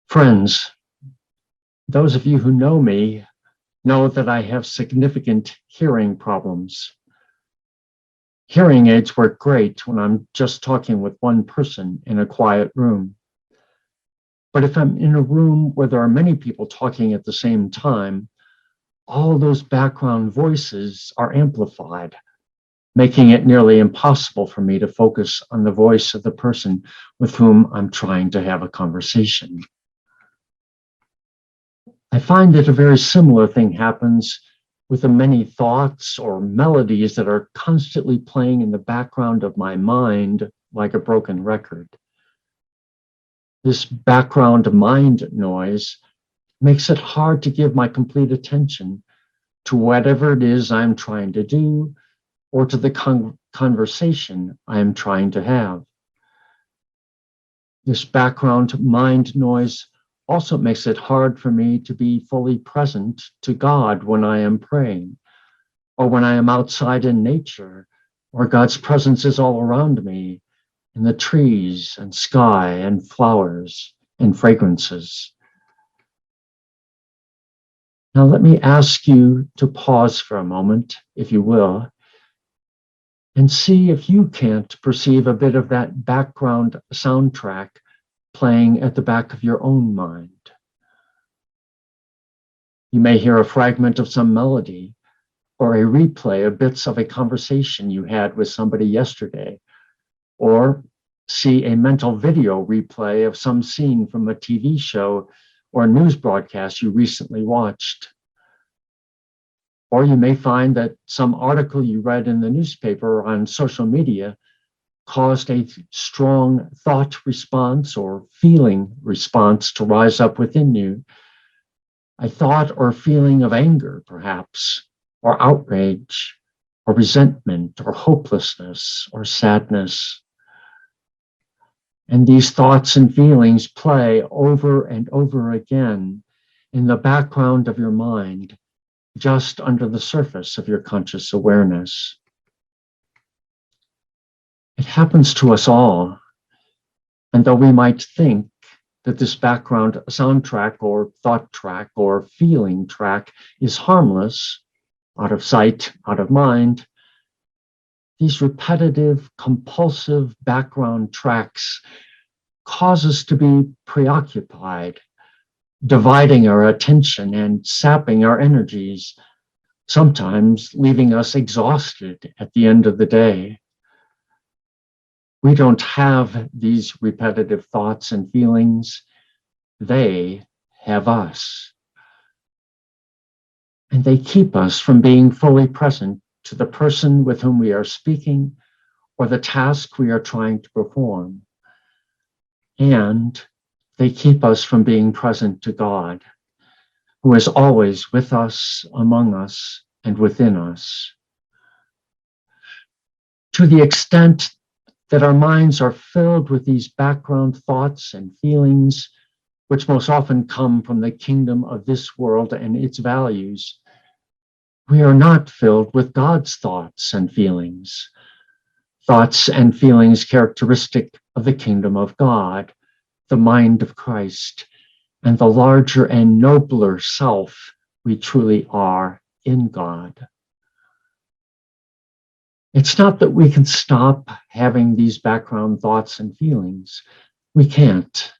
Friends, those of you who know me know that I have significant hearing problems. Hearing aids work great when I'm just talking with one person in a quiet room. But if I'm in a room where there are many people talking at the same time, all those background voices are amplified, making it nearly impossible for me to focus on the voice of the person with whom I'm trying to have a conversation. I find that a very similar thing happens with the many thoughts or melodies that are constantly playing in the background of my mind like a broken record. This background mind noise makes it hard to give my complete attention to whatever it is I'm trying to do or to the conversation I am trying to have. This background mind noise also makes it hard for me to be fully present to God when I am praying, or when I am outside in nature, where God's presence is all around me, in the trees and sky and flowers and fragrances. Now let me ask you to pause for a moment, if you will, and see if you can't perceive a bit of that background soundtrack playing at the back of your own mind. You may hear a fragment of some melody or a replay of bits of a conversation you had with somebody yesterday, or see a mental video replay of some scene from a TV show or a news broadcast you recently watched. Or you may find that some article you read in the newspaper or on social media caused a strong thought response or feeling response to rise up within you. A thought or feeling of anger, perhaps, or outrage, or resentment, or hopelessness, or sadness. And these thoughts and feelings play over and over again in the background of your mind, just under the surface of your conscious awareness. It happens to us all. And though we might think that this background soundtrack or thought track or feeling track is harmless, out of sight, out of mind, these repetitive, compulsive background tracks cause us to be preoccupied, dividing our attention and sapping our energies, sometimes leaving us exhausted at the end of the day. We don't have these repetitive thoughts and feelings. They have us. And they keep us from being fully present to the person with whom we are speaking or the task we are trying to perform. And they keep us from being present to God, who is always with us, among us, and within us. To the extent that our minds are filled with these background thoughts and feelings, which most often come from the kingdom of this world and its values, we are not filled with God's thoughts and feelings characteristic of the kingdom of God, the mind of Christ, and the larger and nobler self we truly are in God. It's not that we can stop having these background thoughts and feelings. We can't.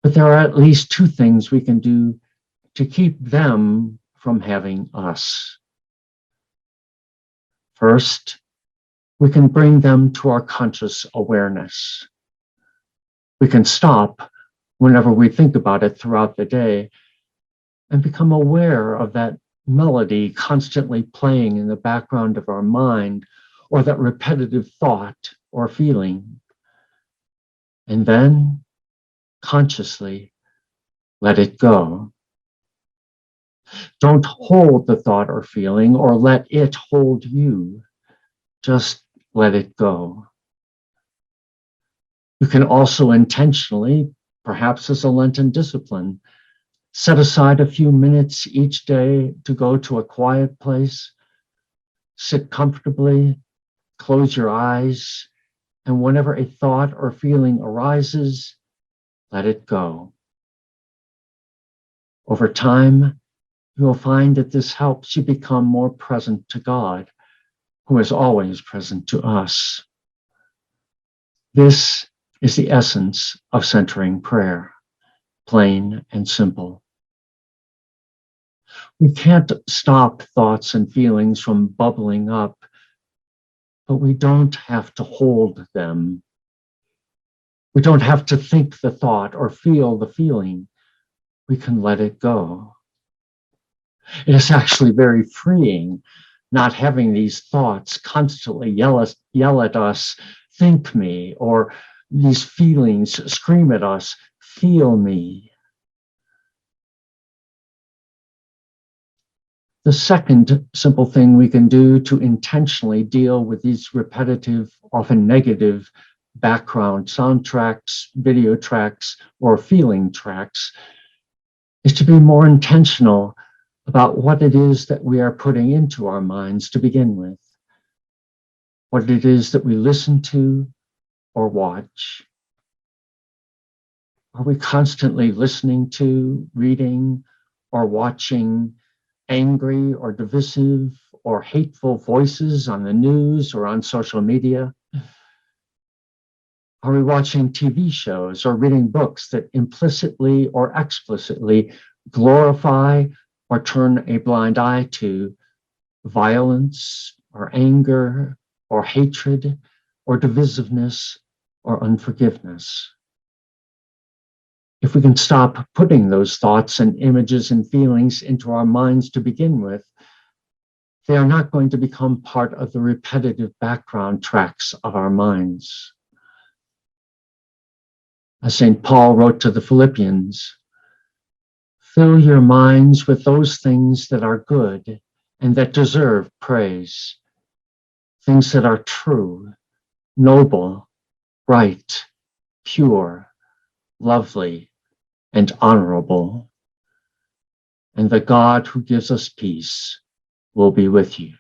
But there are at least two things we can do to keep them from having us. First, we can bring them to our conscious awareness. We can stop whenever we think about it throughout the day and become aware of that melody constantly playing in the background of our mind, or that repetitive thought or feeling. And then consciously let it go. Don't hold the thought or feeling or let it hold you. Just let it go. You can also intentionally, perhaps as a Lenten discipline, set aside a few minutes each day to go to a quiet place, sit comfortably, close your eyes, and whenever a thought or feeling arises, let it go. Over time, you will find that this helps you become more present to God, who is always present to us. This is the essence of centering prayer, plain and simple. We can't stop thoughts and feelings from bubbling up, but we don't have to hold them. We don't have to think the thought or feel the feeling. We can let it go. It is actually very freeing not having these thoughts constantly yell at us, think me, or these feelings scream at us, feel me. The second simple thing we can do to intentionally deal with these repetitive, often negative background soundtracks, video tracks, or feeling tracks is to be more intentional about what it is that we are putting into our minds to begin with, what it is that we listen to or watch. Are we constantly listening to, reading, or watching angry or divisive or hateful voices on the news or on social media? Are we watching TV shows or reading books that implicitly or explicitly glorify or turn a blind eye to violence or anger or hatred or divisiveness or unforgiveness? If we can stop putting those thoughts and images and feelings into our minds to begin with, they are not going to become part of the repetitive background tracks of our minds. As St. Paul wrote to the Philippians, fill your minds with those things that are good and that deserve praise, things that are true, noble, right, pure, lovely, and honorable. And the God who gives us peace will be with you.